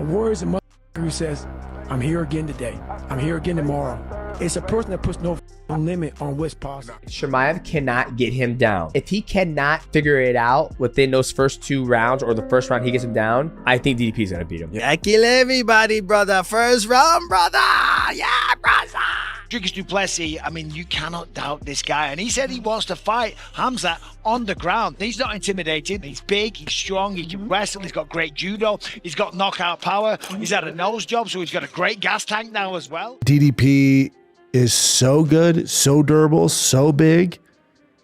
A warrior is a mother who says, I'm here again today. I'm here again tomorrow. It's a person that puts no limit on what's possible. Chimaev cannot get him down. If he cannot figure it out within those first 2 rounds or the first round he gets him down, I think DDP is going to beat him. Yeah, kill everybody, brother. First round, brother. Yeah, brother. Dricus Du Plessis, I mean, you cannot doubt this guy. And he said he wants to fight Khamzat on the ground. He's not intimidating. He's big, he's strong, he can wrestle, he's got great judo, he's got knockout power, he's had a nose job, so he's got a great gas tank now as well. DDP is so good, so durable, so big,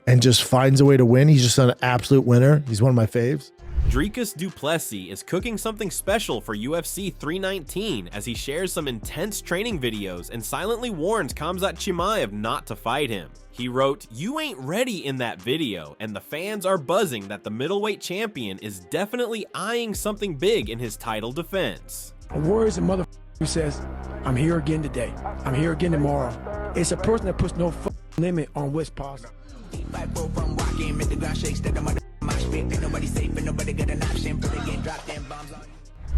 and just finds a way to win. He's just an absolute winner. He's one of my faves. Dricus Du Plessis is cooking something special for UFC 319 as he shares some intense training videos and silently warns Khamzat Chimaev not to fight him. He wrote, "You ain't ready" in that video, and the fans are buzzing that the middleweight champion is definitely eyeing something big in his title defense. A warrior is a mother who says, I'm here again today. I'm here again tomorrow. It's a person that puts no limit on what's possible.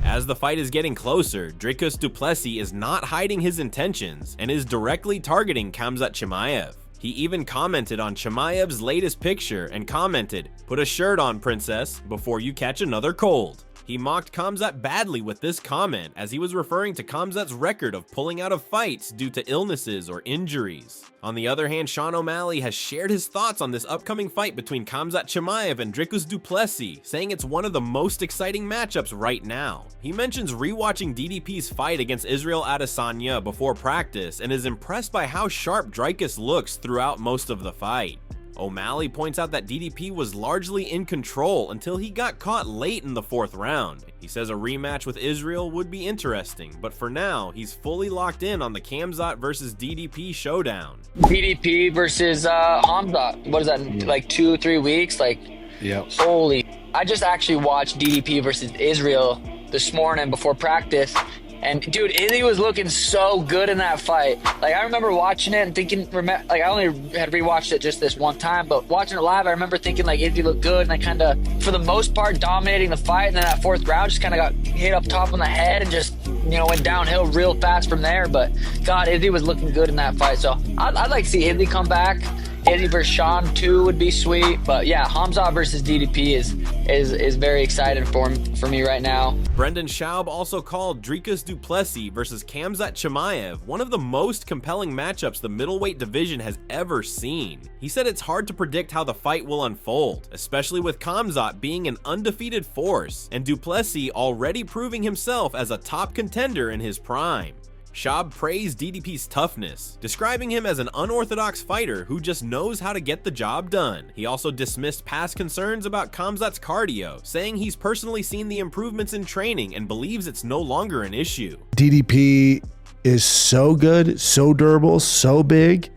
As the fight is getting closer, Dricus Du Plessis is not hiding his intentions and is directly targeting Khamzat Chimaev. He even commented on Chimaev's latest picture and commented, "Put a shirt on, princess, before you catch another cold." He mocked Khamzat badly with this comment as he was referring to Khamzat's record of pulling out of fights due to illnesses or injuries. On the other hand, Sean O'Malley has shared his thoughts on this upcoming fight between Khamzat Chimaev and Dricus Du Plessis, saying it's one of the most exciting matchups right now. He mentions rewatching DDP's fight against Israel Adesanya before practice and is impressed by how sharp Dricus looks throughout most of the fight. O'Malley points out that DDP was largely in control until he got caught late in the 4th round. He says a rematch with Israel would be interesting, but for now, he's fully locked in on the Khamzat versus DDP showdown. DDP versus Khamzat. What is that, like 2-3 weeks? Like, Yep. holy. I just actually watched DDP versus Israel this morning before practice. And dude, Izzy was looking so good in that fight. Like, I remember watching it and thinking, like, I only had rewatched it just this one time, but watching it live, I remember thinking like Izzy looked good, and I kind of, for the most part, dominating the fight. And then that 4th round just kind of got hit up top on the head and just, you know, went downhill real fast from there. But God, Izzy was looking good in that fight. So I'd like to see Izzy come back. Izzy versus Sean too would be sweet, but yeah, Khamzat versus DDP is very excited for me right now. Brendan Schaub also called Dricus Du Plessis versus Khamzat Chimaev one of the most compelling matchups the middleweight division has ever seen. He said it's hard to predict how the fight will unfold, especially with Khamzat being an undefeated force and Du Plessis already proving himself as a top contender in his prime. Schaub praised DDP's toughness, describing him as an unorthodox fighter who just knows how to get the job done. He also dismissed past concerns about Khamzat's cardio, saying he's personally seen the improvements in training and believes it's no longer an issue. DDP is so good, so durable, so big,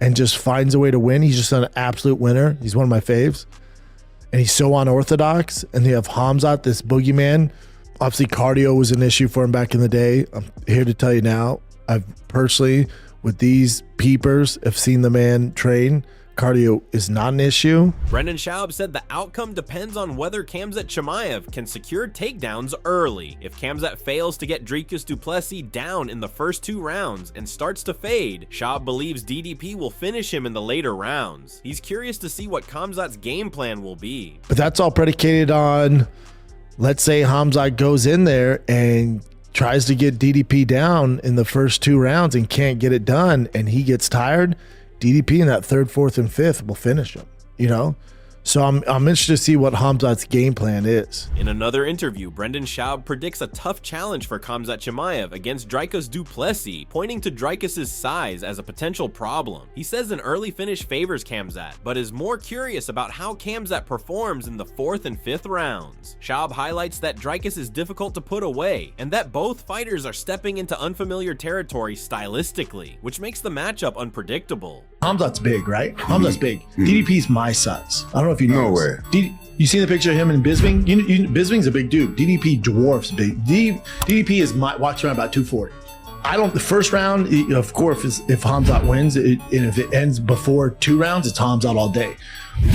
and just finds a way to win. He's just an absolute winner. He's one of my faves. And he's so unorthodox. And you have Khamzat, this boogeyman. Obviously, cardio was an issue for him back in the day. I'm here to tell you now, I've personally, with these peepers, have seen the man train. Cardio is not an issue. Brendan Schaub said the outcome depends on whether Khamzat Chimaev can secure takedowns early. If Khamzat fails to get Dricus Du Plessis down in the first 2 rounds and starts to fade, Schaub believes DDP will finish him in the later rounds. He's curious to see what Khamzat's game plan will be. But that's all predicated on, let's say Khamzat goes in there and tries to get DDP down in the first 2 rounds and can't get it done, and he gets tired. DDP in that 3rd, 4th, and 5th will finish him, you know? So I'm interested to see what Khamzat's game plan is. In another interview, Brendan Schaub predicts a tough challenge for Khamzat Chimaev against Dricus Du Plessis, pointing to Dricus' size as a potential problem. He says an early finish favors Khamzat, but is more curious about how Khamzat performs in the 4th and 5th rounds. Schaub highlights that Dricus is difficult to put away, and that both fighters are stepping into unfamiliar territory stylistically, which makes the matchup unpredictable. Khamzat's big, right? Khamzat's big. DDP's my size. I don't know if you know. No way. You seen the picture of him and Bisping? Bisping's a big dude. DDP dwarfs big. DDP walks around about 240. The first round, of course, if Khamzat wins, and if it ends before 2 rounds, it's Khamzat all day.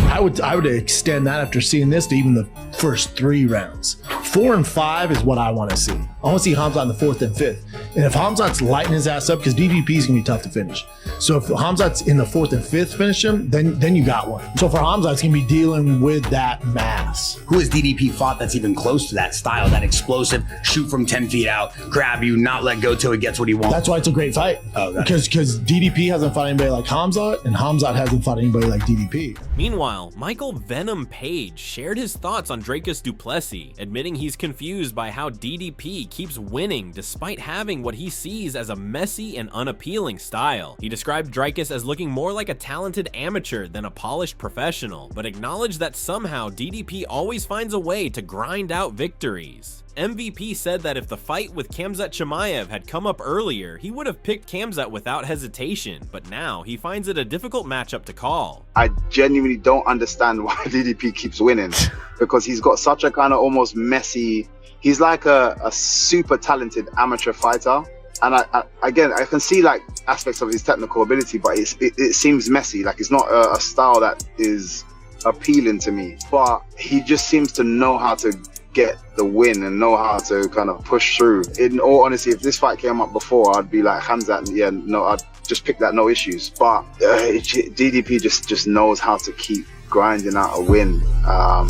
I would extend that after seeing this to even the first 3 rounds. 4 and 5 is what I want to see. I want to see Khamzat in the 4th and 5th. And if Khamzat's lighting his ass up, because DDP is going to be tough to finish. So if Khamzat's in the 4th and 5th finish him, then you got one. So for Khamzat, it's going to be dealing with that mass. Who has DDP fought that's even close to that style, that explosive, shoot from 10 feet out, grab you, not let go till he gets what he wants? That's why it's a great fight. Because DDP hasn't fought anybody like Khamzat, and Khamzat hasn't fought anybody like DDP. Meanwhile, Michael Venom Page shared his thoughts on Dricus Du Plessis, admitting he's confused by how DDP keeps winning despite having what he sees as a messy and unappealing style. He described Dricus as looking more like a talented amateur than a polished professional, but acknowledged that somehow DDP always finds a way to grind out victories. MVP said that if the fight with Khamzat Chimaev had come up earlier, he would have picked Khamzat without hesitation, but now he finds it a difficult matchup to call. I genuinely don't understand why DDP keeps winning, because he's got such a kind of almost messy, he's like a super talented amateur fighter. And I can see like aspects of his technical ability, but it seems messy. Like it's not a style that is appealing to me, but he just seems to know how to get the win and know how to kind of push through. In all honesty, if this fight came up before, I'd be like Khamzat, yeah, no, I'd just pick that, no issues. But DDP just knows how to keep grinding out a win.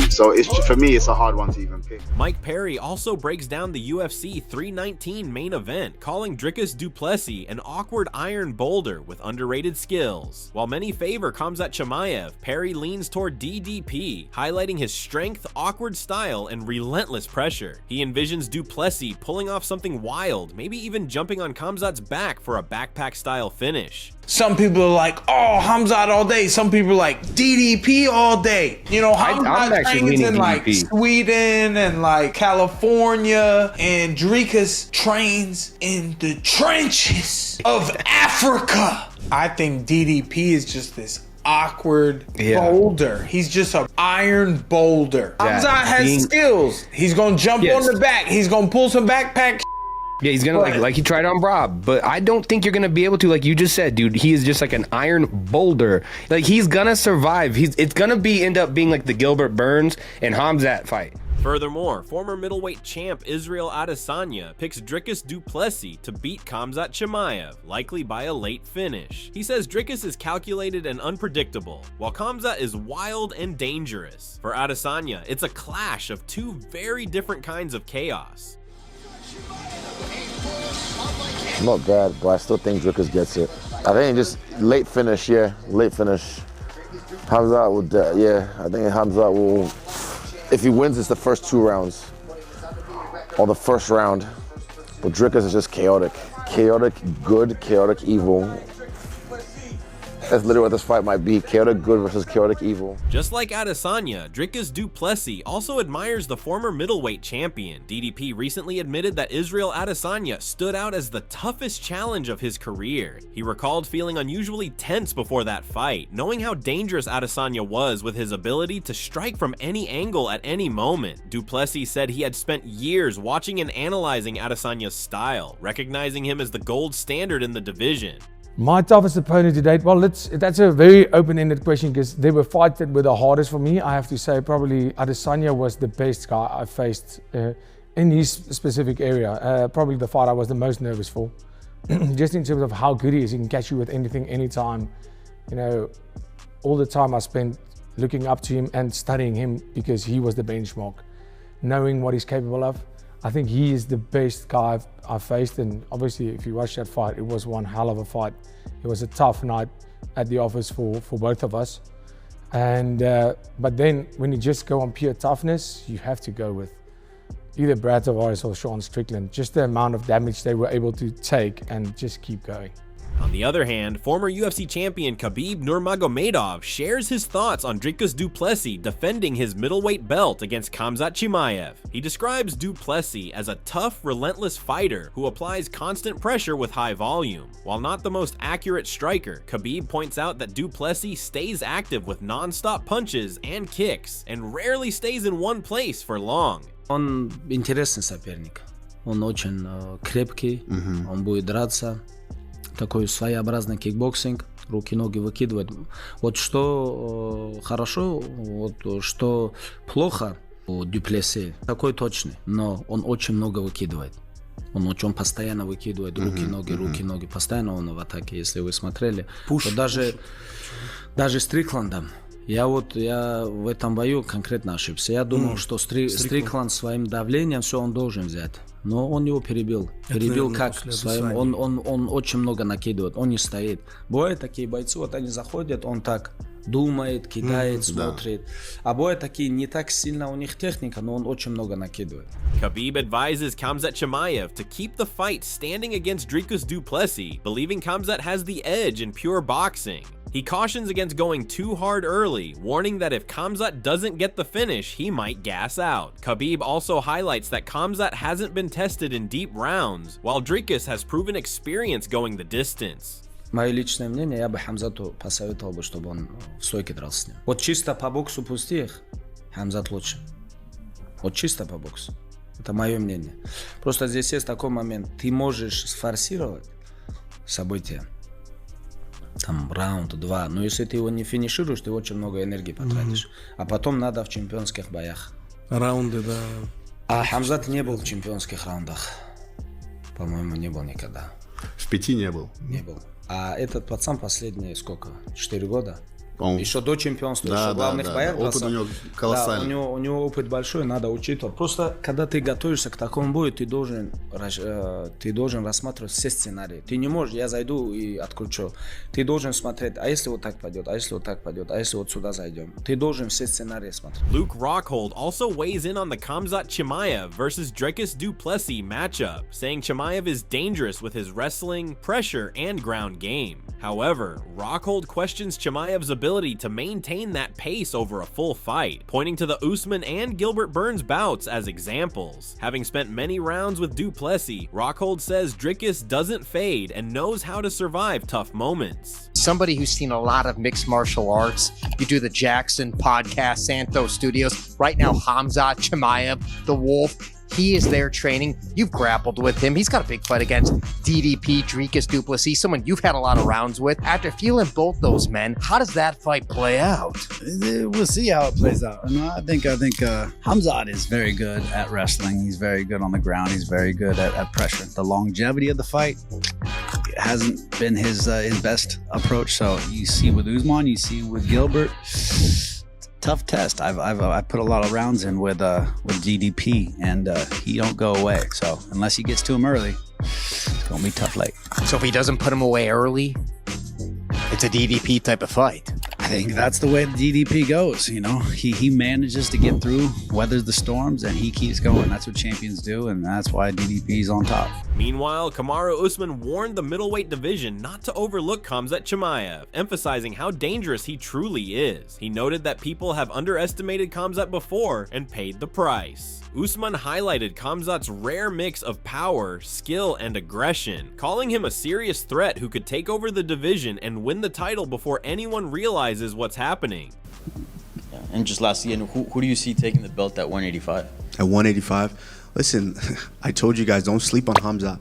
So for me, it's a hard one to even pick. Mike Perry also breaks down the UFC 319 main event, calling Dricus Du Plessis an awkward iron boulder with underrated skills. While many favor Khamzat Chimaev, Perry leans toward DDP, highlighting his strength, awkward style, and relentless pressure. He envisions Du Plessis pulling off something wild, maybe even jumping on Khamzat's back for a backpack-style finish. Some people are like, oh, Khamzat all day. Some people are like, DDP all day. You know, Khamzat trains in like Sweden and like California, and Dricus trains in the trenches of Africa. I think DDP is just this awkward boulder. He's just an iron boulder. Khamzat has skills. He's gonna jump on the back. He's gonna pull some backpack. Yeah, he's gonna like he tried on Rob, but I don't think you're gonna be able to, like you just said, dude. He is just like an iron boulder. Like he's gonna survive. It's gonna end up being like the Gilbert Burns and Khamzat fight. Furthermore, former middleweight champ Israel Adesanya picks Dricus Du Plessis to beat Khamzat Chimaev, likely by a late finish. He says Dricus is calculated and unpredictable, while Khamzat is wild and dangerous. For Adesanya, it's a clash of two very different kinds of chaos. Not bad, but I still think Dricus gets it. I think just late finish, late finish. Khamzat would, I think Khamzat will, if he wins, it's the first 2 rounds, or the first round. But Dricus is just chaotic. Chaotic good, chaotic evil. That's literally what this fight might be, chaotic good versus chaotic evil. Just like Adesanya, Dricus Du Plessis also admires the former middleweight champion. DDP recently admitted that Israel Adesanya stood out as the toughest challenge of his career. He recalled feeling unusually tense before that fight, knowing how dangerous Adesanya was with his ability to strike from any angle at any moment. Du Plessis said he had spent years watching and analyzing Adesanya's style, recognizing him as the gold standard in the division. My toughest opponent to date, well, that's a very open-ended question because there were fights that were the hardest for me. I have to say probably Adesanya was the best guy I faced in his specific area. Probably the fight I was the most nervous for. Just in terms of how good he is. He can catch you with anything, anytime. You know, all the time I spent looking up to him and studying him because he was the benchmark. Knowing what he's capable of. I think he is the best guy I've faced, and obviously if you watch that fight, it was one hell of a fight. It was a tough night at the office for both of us. And but then when you just go on pure toughness, you have to go with either Brad Tavares or Sean Strickland. Just the amount of damage they were able to take and just keep going. On the other hand, former UFC champion Khabib Nurmagomedov shares his thoughts on Dricus Du Plessis defending his middleweight belt against Khamzat Chimaev. He describes Du Plessis as a tough, relentless fighter who applies constant pressure with high volume. While not the most accurate striker, Khabib points out that Du Plessis stays active with non-stop punches and kicks and rarely stays in one place for long. Он интересный соперник. Он очень крепкий, он будет драться. Такой своеобразный кикбоксинг, руки-ноги выкидывает. Вот что хорошо, вот что плохо, Du Plessis. Такой точный, но он очень много выкидывает. Он постоянно выкидывает руки, ноги. Постоянно он в атаке, если вы смотрели. Даже Стрикландом. Я в этом бою конкретно ошибся. Я думал, что Стрикланд своим давлением все он должен взять. Но он его перебил. Перебил как? Своим, он очень много накидывает, он не стоит. Бывают такие бойцы, вот они заходят, он так думает, кидает, смотрит. А бывают такие, не так сильно у них техника, но он очень много накидывает. Khabib advises Khamzat Chimaev to keep the fight standing against Dricus Du Plessis, believing Khamzat has the edge in pure boxing. He cautions against going too hard early, warning that if Khamzat doesn't get the finish, he might gas out. Khabib also highlights that Khamzat hasn't been tested in deep rounds, while Dricus has proven experience going the distance. Мое личное мнение, я бы Хамзату посоветовал бы, чтобы он в стойке дрался с ним. Вот чисто по боксу пустых, Хамзат лучше. Вот чисто по боксу. Это мое мнение. Просто здесь есть такой момент. Ты можешь сфорсировать события. Там раунд, 2. Но если ты его не финишируешь, ты очень много энергии потратишь. А потом надо в чемпионских боях. Раунды, да. А Хамзат не был в чемпионских раундах. По-моему, не был никогда. В 5 не был. Не был. А этот пацан последние сколько? 4 года? По-моему. Еще до чемпионства, да, еще главных боях. Опыт у него колоссальный. Да, у него опыт большой, надо учитывать. Просто, когда ты готовишься к такому бою, ты должен рассматривать все сценарии. Ты не можешь, я зайду и откручу. Ты должен смотреть, а если вот так пойдет, а если вот так пойдет, а если вот сюда зайдем. Ты должен все сценарии смотреть. Luke Rockhold also weighs in on the Khamzat Chimaev versus Dricus Du Plessis matchup, saying Chimaev is dangerous with his wrestling, pressure, and ground game. However, Rockhold questions Chimaev's ability to maintain that pace over a full fight, pointing to the Usman and Gilbert Burns bouts as examples. Having spent many rounds with Du Plessis, Rockhold says Dricus doesn't fade and knows how to survive tough moments. Somebody who's seen a lot of mixed martial arts. You do the Jackson podcast, Santos Studios. Right now, Khamzat Chimaev, the Wolf, he is there training. You've grappled with him. He's got a big fight against DDP, Dricus Du Plessis, someone you've had a lot of rounds with. After feeling both those men, how does that fight play out? We'll see how it plays out. I think Khamzat is very good at wrestling. He's very good on the ground. He's very good at pressure. The longevity of the fight hasn't been his best approach. So you see with Usman, you see with Gilbert. Tough test. I've put a lot of rounds in with DDP, and he don't go away. So unless he gets to him early, it's gonna be tough late. So if he doesn't put him away early, it's a DDP type of fight. I think that's the way the DDP goes. You know, he manages to get through, weathers the storms, and he keeps going. That's what champions do, and that's why DDP's on top. Meanwhile, Kamaru Usman warned the middleweight division not to overlook Khamzat Chimaev, emphasizing how dangerous he truly is. He noted that people have underestimated Khamzat before and paid the price. Usman highlighted Khamzat's rare mix of power, skill, and aggression, calling him a serious threat who could take over the division and win the title before anyone realizes what's happening. Yeah, and just lastly, who do you see taking the belt at 185? At 185? Listen, I told you guys, don't sleep on Khamzat.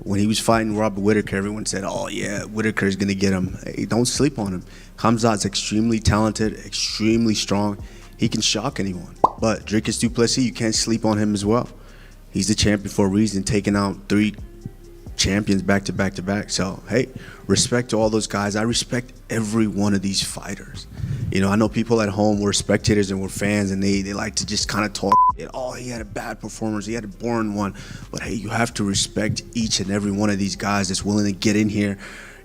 When he was fighting Robert Whittaker, everyone said, oh yeah, Whittaker's going to get him. Hey, don't sleep on him. Khamzat's extremely talented, extremely strong. He can shock anyone. But Dricus Du Plessis, you can't sleep on him as well. He's the champion for a reason, taking out 3 champions back to back to back. So, hey, respect to all those guys. I respect every one of these fighters. You know, I know people at home were spectators and were fans, and they like to just kind of talk. Oh, he had a bad performance. He had a boring one. But, hey, you have to respect each and every one of these guys that's willing to get in here,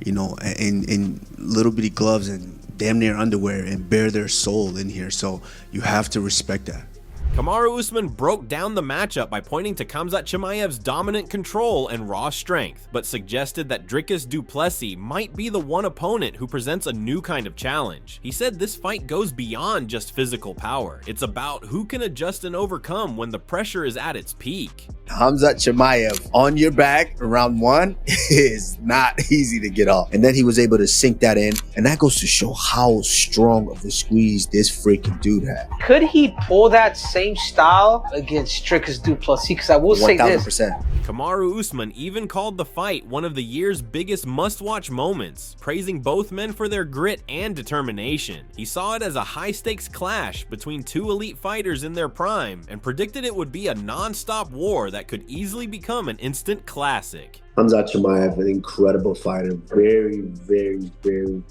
you know, in little bitty gloves and damn near underwear and bare their soul in here. So you have to respect that. Kamaru Usman broke down the matchup by pointing to Khamzat Chimaev's dominant control and raw strength, but suggested that Dricus Du Plessis might be the one opponent who presents a new kind of challenge. He said this fight goes beyond just physical power. It's about who can adjust and overcome when the pressure is at its peak. Khamzat Chimaev on your back round 1 is not easy to get off. And then he was able to sink that in. And that goes to show how strong of a squeeze this freaking dude had. Could he pull that same same style against Dricus Du Plessis, because I will say this. 1000%. Kamaru Usman even called the fight one of the year's biggest must-watch moments, praising both men for their grit and determination. He saw it as a high-stakes clash between two elite fighters in their prime and predicted it would be a non-stop war that could easily become an instant classic. Khamzat Chimaev, an incredible fighter, very, very, very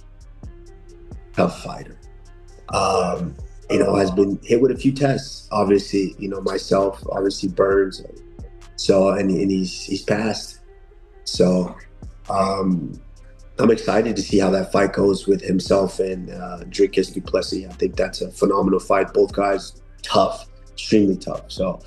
tough fighter. Has been hit with a few tests. Obviously, myself, obviously Burns. So and he's passed. So I'm excited to see how that fight goes with himself and Dricus Du Plessis. I think that's a phenomenal fight. Both guys tough, extremely tough. So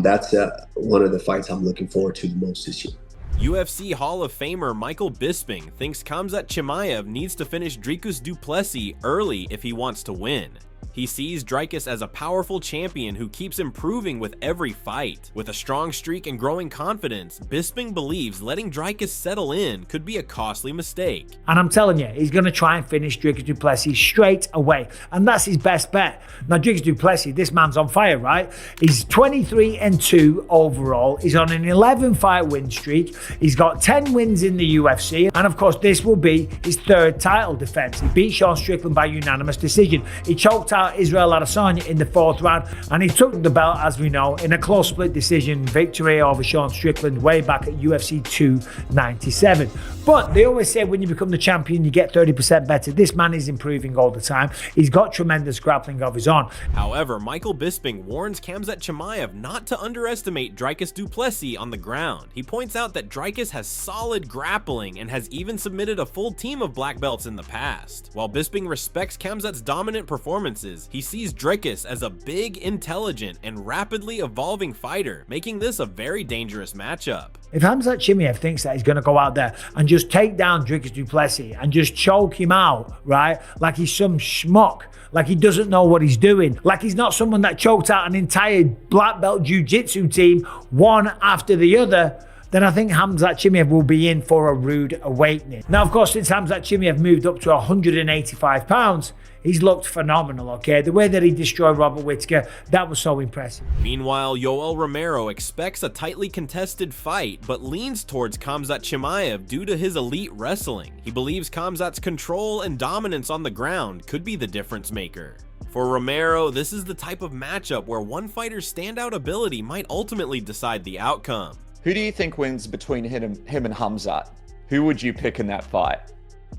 that's one of the fights I'm looking forward to the most this year. UFC Hall of Famer Michael Bisping thinks Khamzat Chimaev needs to finish Dricus Du Plessis early if he wants to win. He sees Dricus as a powerful champion who keeps improving with every fight. With a strong streak and growing confidence, Bisping believes letting Dricus settle in could be a costly mistake. And I'm telling you, he's going to try and finish Dricus Du Plessis straight away. And that's his best bet. Now, Dricus Du Plessis, this man's on fire, right? He's 23-2 overall. He's on an 11-fight win streak. He's got 10 wins in the UFC. And of course, this will be his third title defense. He beat Sean Strickland by unanimous decision. He choked out Israel Adesanya in the 4th round, and he took the belt, as we know, in a close split decision victory over Sean Strickland way back at UFC 297. But they always say when you become the champion, you get 30% better. This man is improving all the time. He's got tremendous grappling of his own. However, Michael Bisping warns Khamzat Chimaev not to underestimate Dricus Du Plessis on the ground. He points out that Dricus has solid grappling and has even submitted a full team of black belts in the past. While Bisping respects Khamzat's dominant performances, he sees Dricus as a big, intelligent, and rapidly evolving fighter, making this a very dangerous matchup. If Khamzat Chimaev thinks that he's going to go out there and just take down Dricus Du Plessis and just choke him out, right, like he's some schmuck, like he doesn't know what he's doing, like he's not someone that choked out an entire black belt jiu-jitsu team one after the other, then I think Khamzat Chimaev will be in for a rude awakening. Now, of course, since Khamzat Chimaev moved up to 185 pounds, he's looked phenomenal, okay? The way that he destroyed Robert Whittaker, that was so impressive. Meanwhile, Yoel Romero expects a tightly contested fight, but leans towards Khamzat Chimaev due to his elite wrestling. He believes Khamzat's control and dominance on the ground could be the difference maker. For Romero, this is the type of matchup where one fighter's standout ability might ultimately decide the outcome. Who do you think wins between him and Khamzat? Who would you pick in that fight?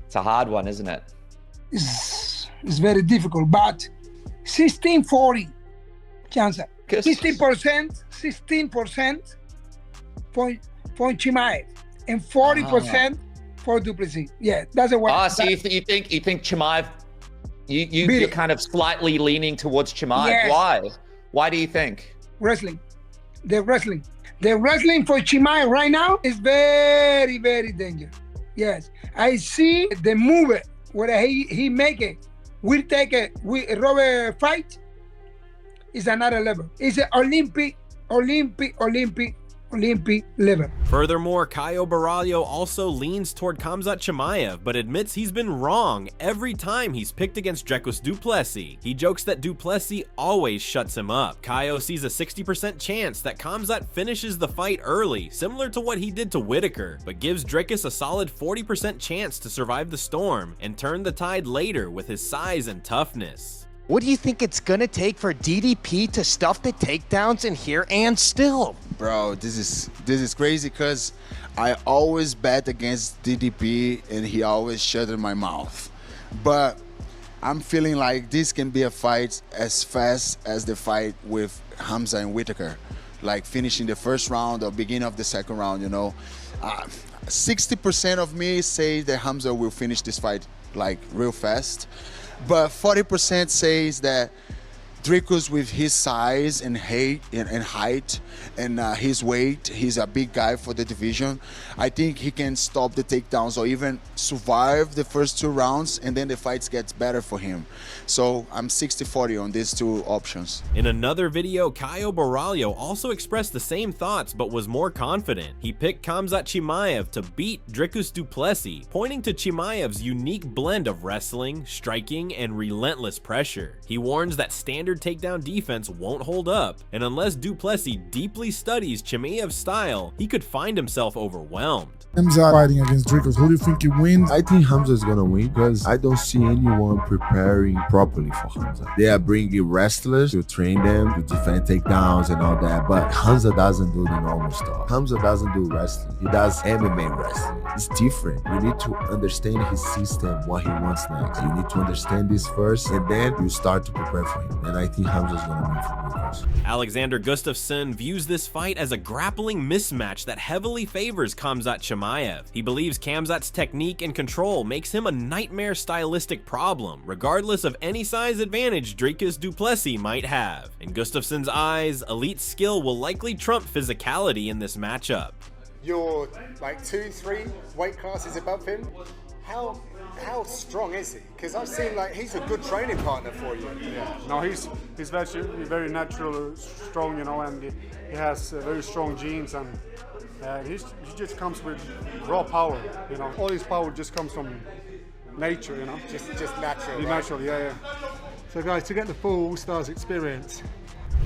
It's a hard one, isn't it? It's very difficult, but 16-40 chance. 16% for Chimaev and 40% for Du Plessis. Yeah, that's a way. So you think Chimaev? You're kind of slightly leaning towards Chimaev. Yes. Why? Why do you think? Wrestling. The wrestling for Chimaev right now is very, very dangerous. Yes, I see the move where he make it. We take it. Robert fight is another level. It's an Olympic level. Furthermore, Caio Borralho also leans toward Khamzat Chimaev, but admits he's been wrong every time he's picked against Dricus Du Plessis. He jokes that Du Plessis always shuts him up. Caio sees a 60% chance that Khamzat finishes the fight early, similar to what he did to Whittaker, but gives Dricus a solid 40% chance to survive the storm and turn the tide later with his size and toughness. What do you think it's gonna take for DDP to stuff the takedowns in here and still? Bro, this is crazy because I always bet against DDP and he always shut in my mouth. But I'm feeling like this can be a fight as fast as the fight with Khamzat and Whittaker, like finishing the first round or beginning of the second round, 60% of me say that Khamzat will finish this fight like real fast. But 40% says that Dricus, with his size and height and his weight, he's a big guy for the division. I think he can stop the takedowns or even survive the first 2 rounds, and then the fight gets better for him. So I'm 60-40 on these 2 options. In another video, Caio Borralho also expressed the same thoughts but was more confident. He picked Khamzat Chimaev to beat Dricus Du Plessis, pointing to Chimaev's unique blend of wrestling, striking, and relentless pressure. He warns that standard standard takedown defense won't hold up, and unless Du Plessis deeply studies Chimaev's style, he could find himself overwhelmed. Khamzat fighting against Dricus. Who do you think he wins? I think Khamzat is gonna win because I don't see anyone preparing properly for Khamzat. They are bringing wrestlers to train them to defend takedowns and all that, but Khamzat doesn't do the normal stuff. Khamzat doesn't do wrestling. He does MMA wrestling. It's different. You need to understand his system, what he wants next. You need to understand this first, and then you start to prepare for him. And I think Khamzat is gonna win for me. Alexander Gustafsson views this fight as a grappling mismatch that heavily favors Khamzat Chimaev. He believes Khamzat's technique and control makes him a nightmare stylistic problem, regardless of any size advantage Dricus Du Plessis might have. In Gustafsson's eyes, elite skill will likely trump physicality in this matchup. You're like 2-3 weight classes above him. How strong is he? Because I've seen like he's a good training partner for you. Yeah, no, he's very natural, strong, you know, and he has very strong genes, and he just comes with raw power, you know. All his power just comes from nature, you know. Just natural. Right? Natural, yeah. So guys, to get the full All-Stars experience.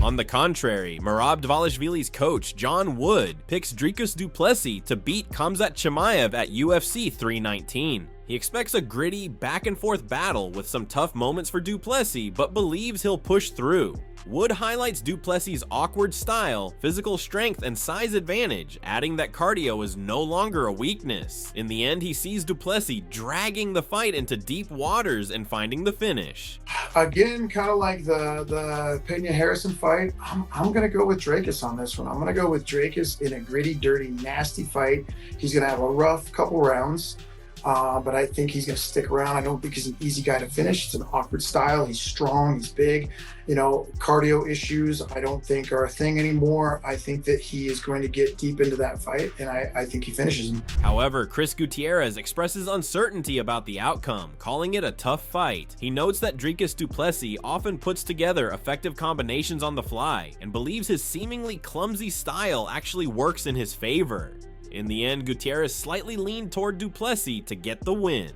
On the contrary, Merab Dvalishvili's coach, John Wood, picks Dricus Du Plessis to beat Khamzat Chimaev at UFC 319. He expects a gritty, back-and-forth battle with some tough moments for Du Plessis, but believes he'll push through. Wood highlights Du Plessis' awkward style, physical strength, and size advantage, adding that cardio is no longer a weakness. In the end, he sees Du Plessis dragging the fight into deep waters and finding the finish. Again, kind of like the Pena-Harrison fight, I'm going to go with Dricus on this one. I'm going to go with Dricus in a gritty, dirty, nasty fight. He's going to have a rough couple rounds. But I think he's going to stick around. I don't think he's an easy guy to finish. It's an awkward style. He's strong. He's big. You know, cardio issues I don't think are a thing anymore. I think that he is going to get deep into that fight, and I think he finishes him. However, Chris Gutierrez expresses uncertainty about the outcome, calling it a tough fight. He notes that Dricus Du Plessis often puts together effective combinations on the fly and believes his seemingly clumsy style actually works in his favor. In the end, Gutierrez slightly leaned toward Du Plessis to get the win.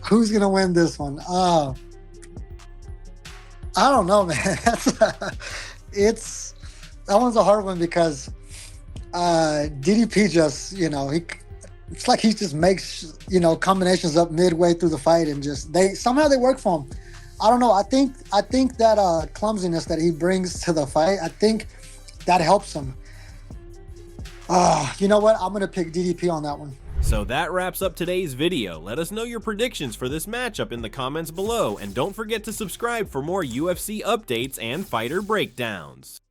Who's going to win this one? I don't know, man. That one's a hard one because DDP just, you know, it's like he just makes, you know, combinations up midway through the fight and just somehow they work for him. I don't know. I think that clumsiness that he brings to the fight, I think that helps him. You know what? I'm going to pick DDP on that one. So that wraps up today's video. Let us know your predictions for this matchup in the comments below, and don't forget to subscribe for more UFC updates and fighter breakdowns.